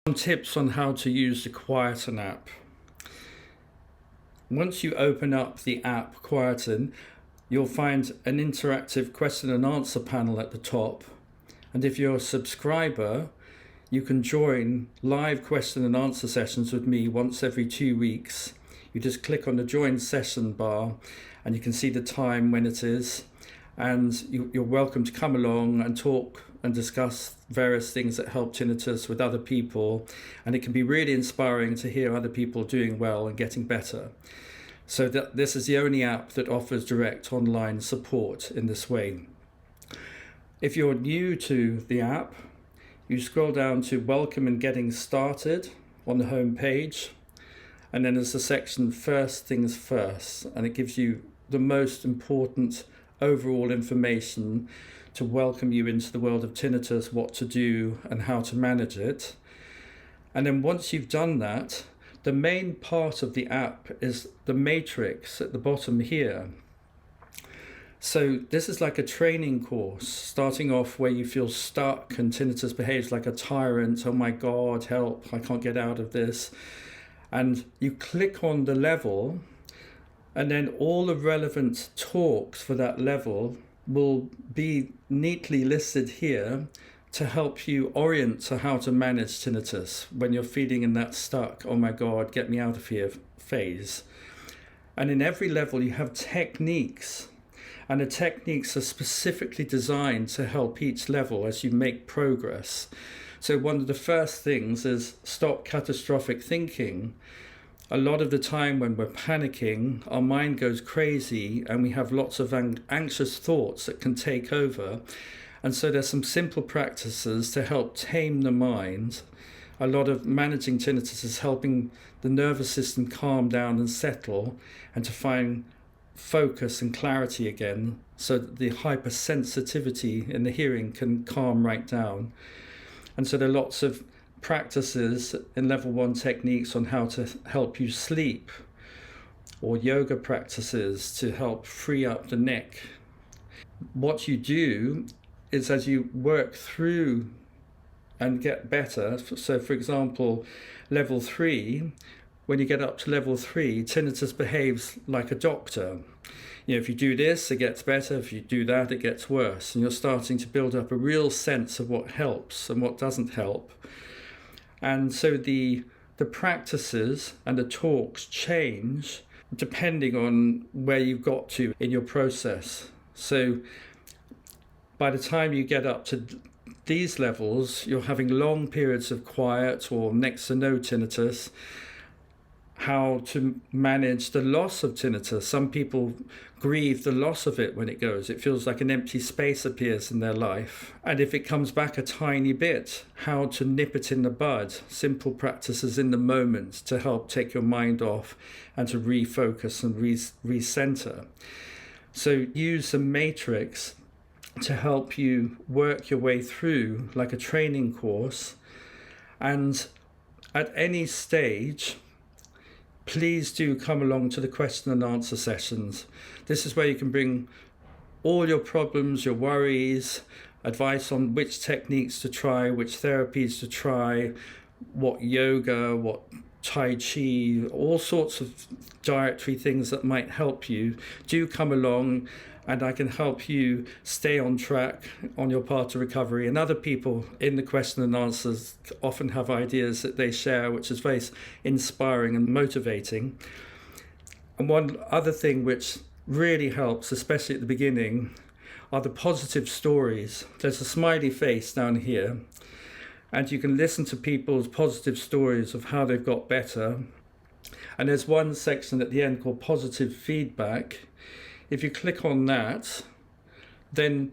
Some tips on how to use the Quieten app. Once you open up the app Quieten, you'll find an interactive question and answer panel at the top. And if you're a subscriber, you can join live question and answer sessions with me once every 2 weeks. You just click on the join session bar and you can see the time when it is. And you're welcome to come along and talk and discuss various things that help tinnitus with other people. And it can be really inspiring to hear other people doing well and getting better. So this is the only app that offers direct online support in this way. If you're new to the app, you scroll down to Welcome and Getting Started on the home page. And then there's the section First Things First, and it gives you the most important overall information to welcome you into the world of tinnitus, what to do and how to manage it. And then once you've done that, the main part of the app is the matrix at the bottom here. So this is like a training course, starting off where you feel stuck and tinnitus behaves like a tyrant. Oh my God, help, I can't get out of this. And you click on the level, and then all the relevant talks for that level will be neatly listed here to help you orient to how to manage tinnitus when you're feeling in that stuck, oh my God, get me out of here phase. And in every level you have techniques, and the techniques are specifically designed to help each level as you make progress. So one of the first things is stop catastrophic thinking. A lot of the time when we're panicking, our mind goes crazy and we have lots of anxious thoughts that can take over. And so there's some simple practices to help tame the mind. A lot of managing tinnitus is helping the nervous system calm down and settle and to find focus and clarity again, so that the hypersensitivity in the hearing can calm right down. And so there are lots of practices in level 1 techniques on how to help you sleep, or yoga practices to help free up the neck. What you do is, as you work through and get better, so for example, level 3, when you get up to level 3, tinnitus behaves like a doctor. You know, if you do this, it gets better. If you do that, it gets worse. And you're starting to build up a real sense of what helps and what doesn't help. And so the practices and the talks change depending on where you've got to in your process. So by the time you get up to these levels, you're having long periods of quiet or next to no tinnitus. How to manage the loss of tinnitus. Some people grieve the loss of it when it goes. It feels like an empty space appears in their life. And if it comes back a tiny bit, how to nip it in the bud. Simple practices in the moment to help take your mind off and to refocus and recenter. So use the matrix to help you work your way through like a training course. And at any stage, please do come along to the question and answer sessions. This is where you can bring all your problems, your worries, advice on which techniques to try, which therapies to try, what yoga, what Tai Chi, all sorts of dietary things that might help you. Do come along, and I can help you stay on track on your path to recovery. And other people in the question and answers often have ideas that they share, which is very inspiring and motivating. And one other thing which really helps, especially at the beginning, are the positive stories. There's a smiley face down here, and you can listen to people's positive stories of how they've got better. And there's one section at the end called positive feedback. If you click on that, then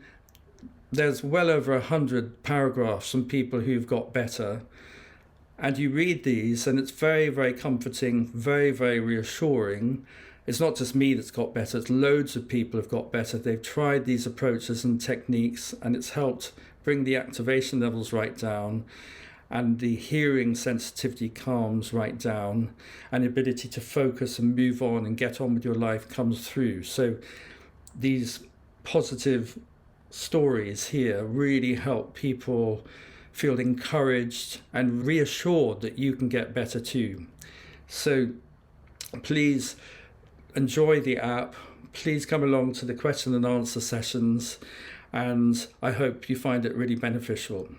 there's well over 100 paragraphs from people who've got better. And you read these, and it's very, very comforting, very, very reassuring. It's not just me that's got better, it's loads of people have got better. They've tried these approaches and techniques, and it's helped bring the activation levels right down, and the hearing sensitivity calms right down, and the ability to focus and move on and get on with your life comes through. So these positive stories here really help people feel encouraged and reassured that you can get better too. So please enjoy the app. Please come along to the question and answer sessions, and I hope you find it really beneficial.